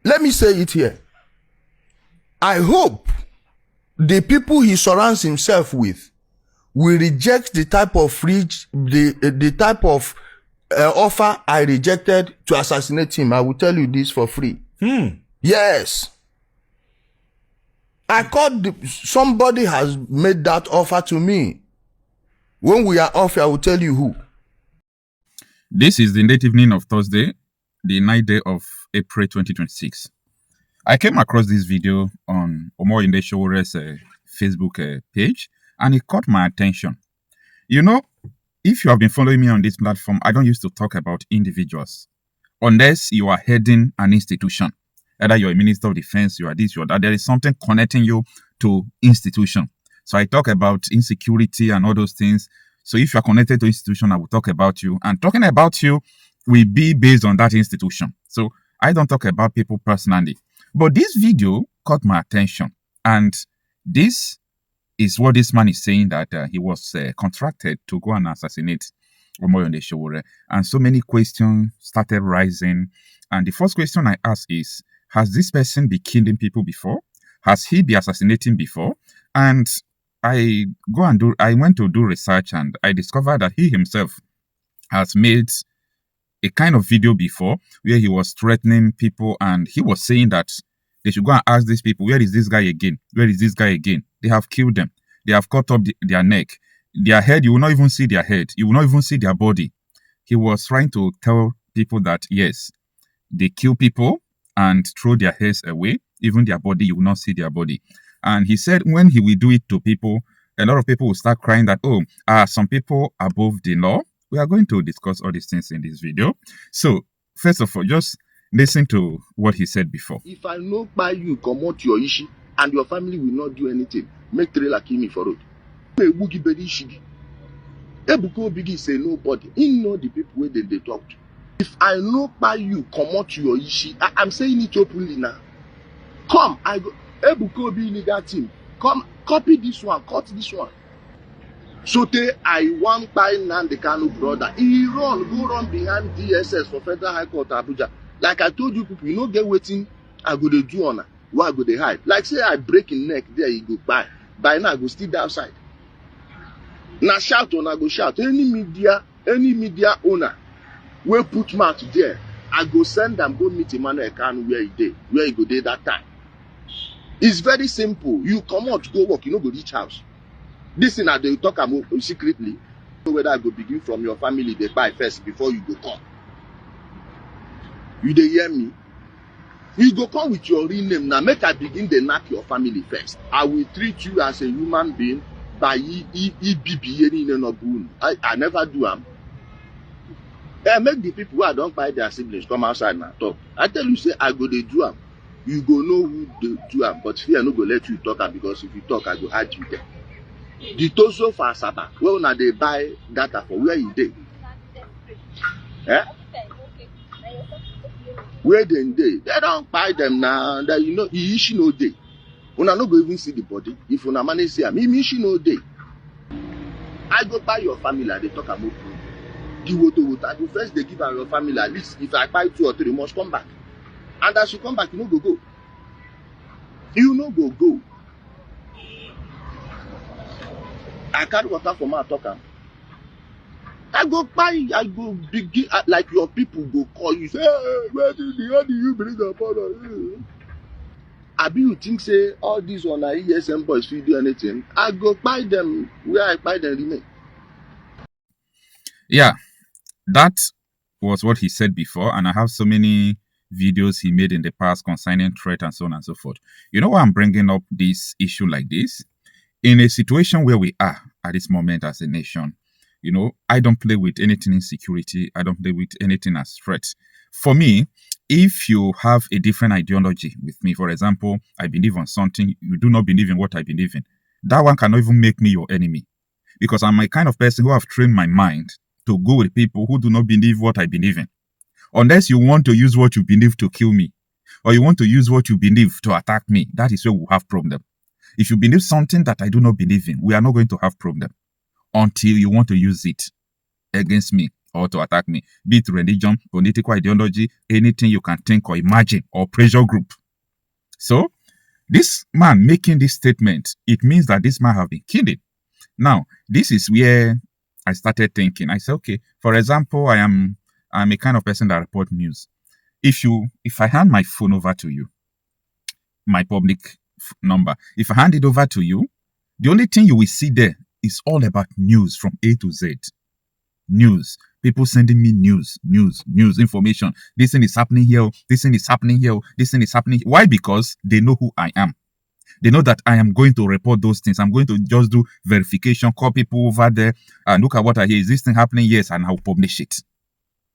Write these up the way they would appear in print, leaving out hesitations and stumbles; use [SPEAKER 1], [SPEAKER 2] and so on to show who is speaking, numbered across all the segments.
[SPEAKER 1] let me say it here. I hope the people he surrounds himself with will reject the type of offer I rejected to assassinate him. I will tell you this for free. Yes. Somebody has made that offer to me. When we are off, I will tell you who.
[SPEAKER 2] This is the late evening of Thursday, the 9th day of April 2026. I came across this video on Omoyele Sowore's Facebook page, and it caught my attention. You know, if you have been following me on this platform, I don't used to talk about individuals. Unless you are heading an institution. Either you're a minister of defense, you are this, you are that. There is something connecting you to institution. So I talk about insecurity and all those things. So if you are connected to institution, I will talk about you. And talking about you will be based on that institution. So I don't talk about people personally. But this video caught my attention. And this is what this man is saying, that he was contracted to go and assassinate Omoyele Sowore. And so many questions started rising. And the first question I ask is, has this person been killing people before? Has he been assassinating before? And I went to do research, and I discovered that he himself has made a kind of video before where he was threatening people, and he was saying that they should go and ask these people, where is this guy again? Where is this guy again? They have killed them. They have cut off their neck. Their head, you will not even see their head. You will not even see their body. He was trying to tell people that, yes, they kill people and throw their heads away. Even their body, you will not see their body. And he said when he will do it to people, a lot of people will start crying that, oh, are some people above the law? We are going to discuss all these things in this video. So, first of all, just listen to what he said before.
[SPEAKER 3] If I know by you come out your issue and your family will not do anything, make trailer kill me for road. Ebuko Biggie say nobody. He know the people where they talk to. If I know by you come out your issue, I'm saying it openly now. Come, I go. Ebuko Biggie that team. Come, copy this one, cut this one. So I want by Nnamdi Kanu brother. He go run behind DSS for Federal High Court Abuja. Like I told you people, you know get waiting, I go to do on why I go to hide. Like say I break in neck, there you go by. By now I go still outside. Now shout on I go shout. Any media owner will put mouth there. I go send them go meet Emmanuel Kanu where he go there that time. It's very simple. You come out to go work, you know go reach house. This thing that they talk about secretly. Whether I go begin from your family, they buy first before you go come. You dey hear me? You go come with your real name now. Make I begin to knock your family first. I will treat you as a human being by I never do am. I make the people who I don't buy their siblings come outside now talk. I tell you say I go dey do am. You go know who dey do am, but fear no go let you talk am because if you talk I go hide you there. The Tozo for Asaba, well now they buy data for where you dey. Where they don't buy them now. That you know, he issue no day. Una no go even see the body. If una manage see him, he issue no day. I go buy your family and they talk about the water. I go first they give your family at least. If I buy 2 or 3, must come back. And as you come back, you no go. You no go. I carry water for my talker. I go begin like your people go call you say, hey, where do you bring upon us? Abi you think say all these on ESM boys will do anything? I go buy them where I buy them remain.
[SPEAKER 2] Yeah, that was what he said before, and I have so many videos he made in the past concerning threat and so on and so forth. You know why I'm bringing up this issue like this? In a situation where we are at this moment as a nation, you know, I don't play with anything in security. I don't play with anything as threat. For me, if you have a different ideology with me, for example, I believe on something, you do not believe in what I believe in, that one cannot even make me your enemy. Because I'm a kind of person who have trained my mind to go with people who do not believe what I believe in. Unless you want to use what you believe to kill me, or you want to use what you believe to attack me, that is where we have problem. If you believe something that I do not believe in, we are not going to have problem until you want to use it against me or to attack me, be it religion, political ideology, anything you can think or imagine, or pressure group. So, this man making this statement, it means that this man have been killed. Now, this is where I started thinking. I said, okay, for example, I'm a kind of person that report news. If I hand my phone over to you, my public number, if I hand it over to you, the only thing you will see there is all about news from A to Z. News. People sending me news, information. This thing is happening here. This thing is happening here. This thing is happening. Why? Because they know who I am. They know that I am going to report those things. I'm going to just do verification, call people over there and look at what I hear. Is this thing happening? Yes, and I'll publish it.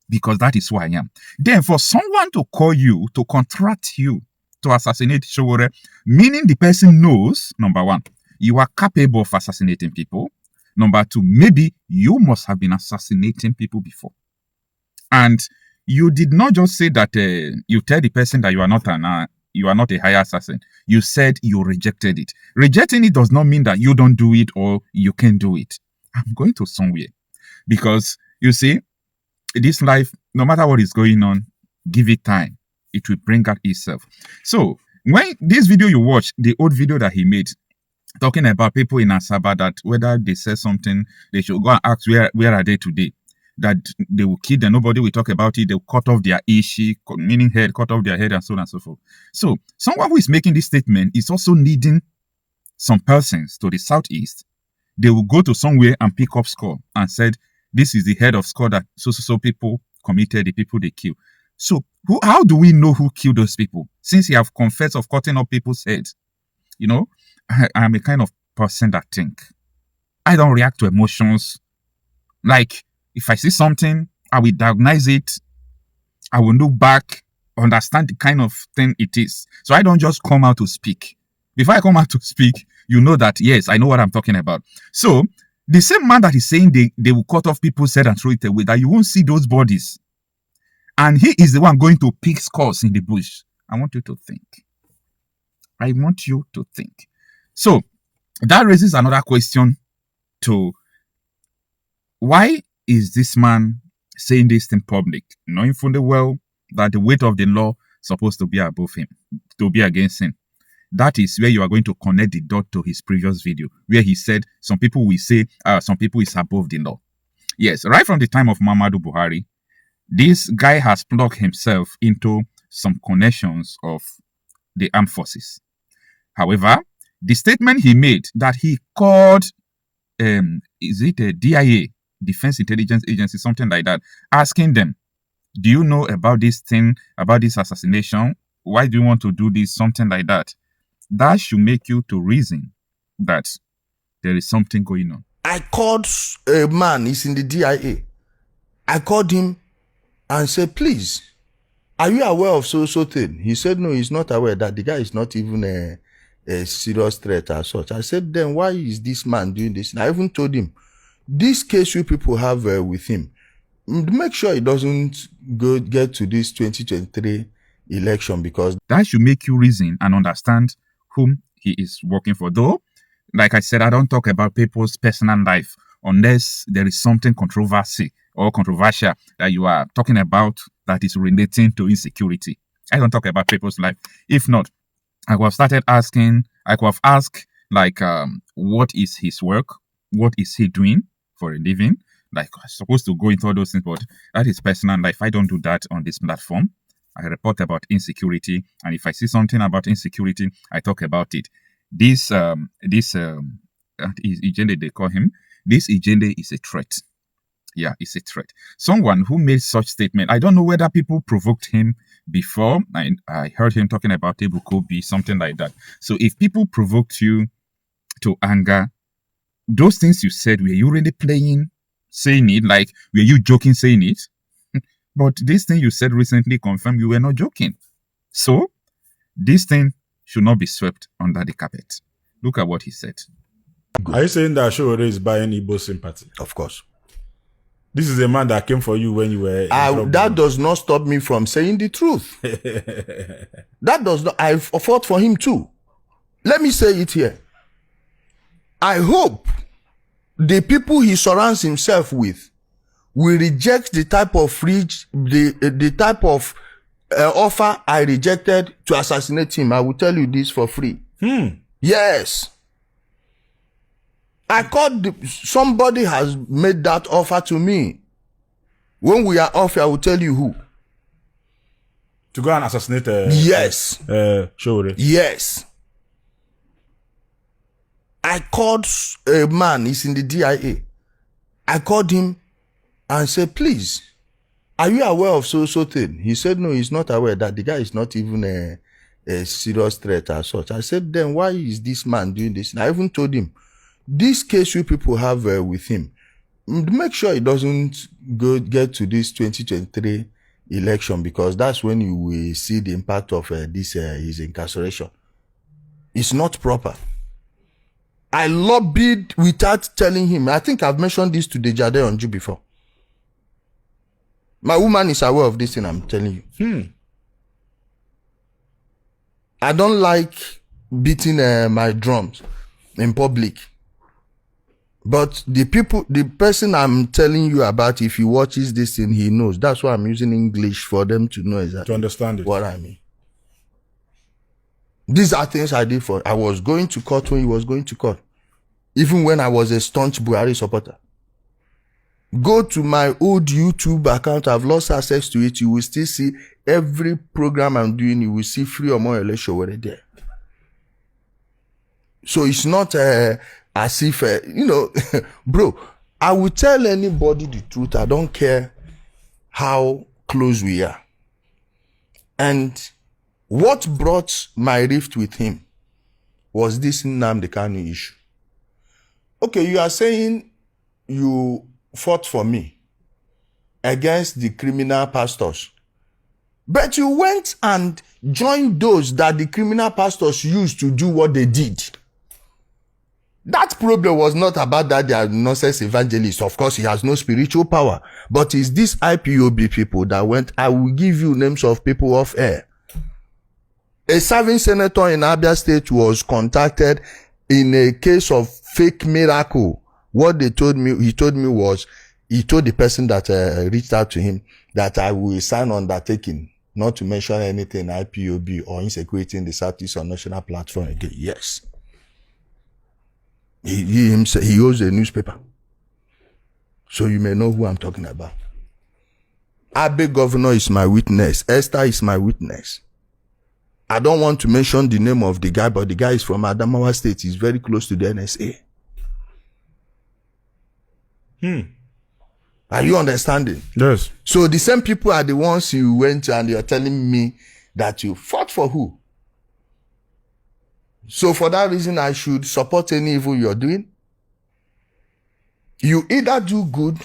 [SPEAKER 2] Because that is who I am. Then for someone to call you, to contract you, to assassinate Sowore, meaning the person knows, number one, you are capable of assassinating people. Number two, maybe you must have been assassinating people before. And you did not just say that you tell the person that you are not a higher assassin. You said you rejected it. Rejecting it does not mean that you don't do it or you can do it. I'm going to somewhere. Because, you see, this life, no matter what is going on, give it time. It will bring out itself. So, when this video you watch, the old video that he made, talking about people in Asaba, that whether they say something, they should go and ask where are they today. That they will kill them, nobody will talk about it, they'll cut off their ishi, meaning head, cut off their head, and so on and so forth. So, someone who is making this statement is also leading some persons to the southeast. They will go to somewhere and pick up score and said, this is the head of score that so people committed, the people they kill. So, how do we know who killed those people? Since he have confessed of cutting off people's heads. You know, I'm a kind of person that think. I don't react to emotions. Like, if I see something, I will diagnose it. I will look back, understand the kind of thing it is. So I don't just come out to speak. Before I come out to speak, you know that, yes, I know what I'm talking about. So, the same man that is saying they will cut off people's head and throw it away, that you won't see those bodies. And he is the one going to pick scores in the bush. I want you to think. I want you to think. So, that raises another question to why is this man saying this in public, knowing fully well that the weight of the law is supposed to be above him, to be against him? That is where you are going to connect the dot to his previous video, where he said some people will say some people is above the law. Yes, right from the time of Muhammadu Buhari, this guy has plugged himself into some connections of the armed forces. However, the statement he made that he called, is it a DIA, Defense Intelligence Agency, something like that, asking them, do you know about this thing, about this assassination? Why do you want to do this? Something like that. That should make you to reason that there is something going on.
[SPEAKER 1] I called a man, he's in the DIA. I called him and said, please, are you aware of so thing? He said, no, he's not aware, that the guy is not even a serious threat as such. I said, then why is this man doing this? And I even told him, this case you people have with him, make sure it doesn't get to this 2023 election, because
[SPEAKER 2] that should make you reason and understand whom he is working for. Though, like I said, I don't talk about people's personal life unless there is something controversial that you are talking about that is relating to insecurity. I don't talk about people's life. If not, I could have started asking, I could have asked, like, what is his work? What is he doing for a living? Like, I'm supposed to go into all those things, but that is personal life. I don't do that on this platform. I report about insecurity, and if I see something about insecurity, I talk about it. This Ijele, they call him. This Ijele is a threat. Yeah, it's a threat. Someone who made such statement. I don't know whether people provoked him before. I heard him talking about Ebukobi, something like that. So if people provoked you to anger, those things you said, were you really saying it? Like, were you joking saying it? But this thing you said recently confirmed you were not joking. So, this thing should not be swept under the carpet. Look at what he said.
[SPEAKER 4] Are you saying that Sowore is buying Igbo sympathy?
[SPEAKER 1] of course.
[SPEAKER 4] This is a man that came for you when you were in trouble.
[SPEAKER 1] That does not stop me from saying the truth. That does not. I fought for him too. Let me say it here. I hope the people he surrounds himself with will reject the type of the type of offer I rejected to assassinate him. I will tell you this for free. Yes. I called somebody has made that offer to me. When we are off, I will tell you who.
[SPEAKER 4] To go and assassinate
[SPEAKER 1] yes.
[SPEAKER 4] Sowore.
[SPEAKER 1] Yes. I called a man, he's in the DIA. I called him and said, please, are you aware of so thing? He said, no, he's not aware that the guy is not even a serious threat as such. I said, then why is this man doing this? And I even told him, this case you people have with him, make sure it doesn't get to this 2023 election, because that's when you will see the impact of his incarceration. It's not proper. I lobbied without telling him. I think I've mentioned this to Ijele on you before. My woman is aware of this thing I'm telling you. I don't like beating my drums in public. But the person I'm telling you about, if he watches this thing, he knows. That's why I'm using English for them to know exactly
[SPEAKER 4] to understand it.
[SPEAKER 1] What I mean. These are things I did I was going to court when he was going to court. Even when I was a staunch Buhari supporter. Go to my old YouTube account. I've lost access to it. You will still see every program I'm doing. You will see free Omoyele Sowore there. So it's not as if, bro, I will tell anybody the truth. I don't care how close we are. And what brought my rift with him was this Nnamdi Kanu issue. Okay, you are saying you fought for me against the criminal pastors, but you went and joined those that the criminal pastors used to do what they did. That problem was not about that they are nonsense evangelists. Of course, he has no spiritual power, but it's these IPOB people that went, I will give you names of people off air. A serving senator in Abia State was contacted in a case of fake miracle. What he told me was, he told the person that reached out to him that I will sign undertaking not to mention anything IPOB or insecurity in the Southeast on national platform again. Yes. He owns a newspaper. So you may know who I'm talking about. Abe Governor is my witness. Esther is my witness. I don't want to mention the name of the guy, but the guy is from Adamawa State. He's very close to the NSA. Are you understanding?
[SPEAKER 4] Yes.
[SPEAKER 1] So the same people are the ones you went to, and you're telling me that you fought for who? So for that reason, I should support any evil you're doing? You either do good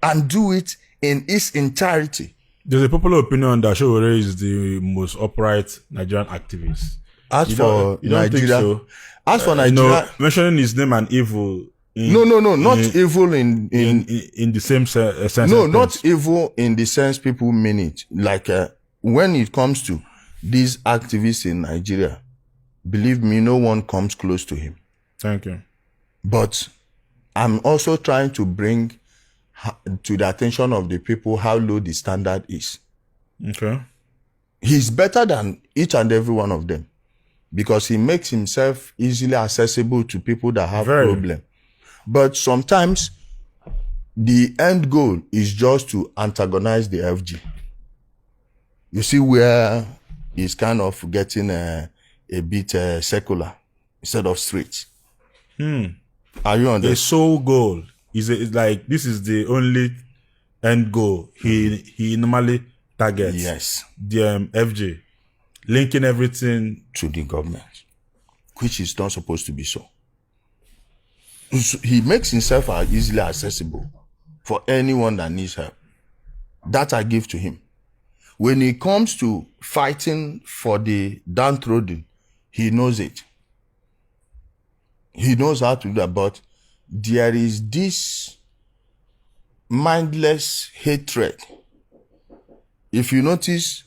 [SPEAKER 1] and do it in its entirety.
[SPEAKER 4] There's a popular opinion that Sowore is the most upright Nigerian activist.
[SPEAKER 1] As for Nigeria,
[SPEAKER 4] so?
[SPEAKER 1] As for Nigeria,
[SPEAKER 4] mentioning his name and evil.
[SPEAKER 1] Not evil in
[SPEAKER 4] the same sense.
[SPEAKER 1] No, not evil in the sense people mean it. Like when it comes to these activists in Nigeria, believe me, no one comes close to him.
[SPEAKER 4] Thank you.
[SPEAKER 1] But I'm also trying to bring to the attention of the people how low the standard is.
[SPEAKER 4] Okay.
[SPEAKER 1] He's better than each and every one of them because he makes himself easily accessible to people that have problems. But sometimes the end goal is just to antagonize the FG. You see where he's kind of getting a bit secular instead of straight. Are you on
[SPEAKER 4] the sole goal? It's like this is the only end goal he normally targets.
[SPEAKER 1] Yes.
[SPEAKER 4] The FG. Linking everything
[SPEAKER 1] to the government, which is not supposed to be so. He makes himself easily accessible for anyone that needs help. That I give to him. When it comes to fighting for the downtrodden, he knows it. He knows how to do that, but there is this mindless hatred. If you notice,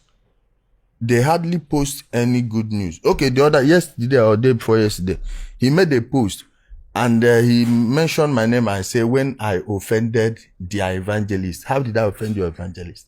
[SPEAKER 1] they hardly post any good news. Okay, yesterday or day before yesterday, he made a post. And he mentioned my name and say, when I offended their evangelist. How did I offend your evangelist?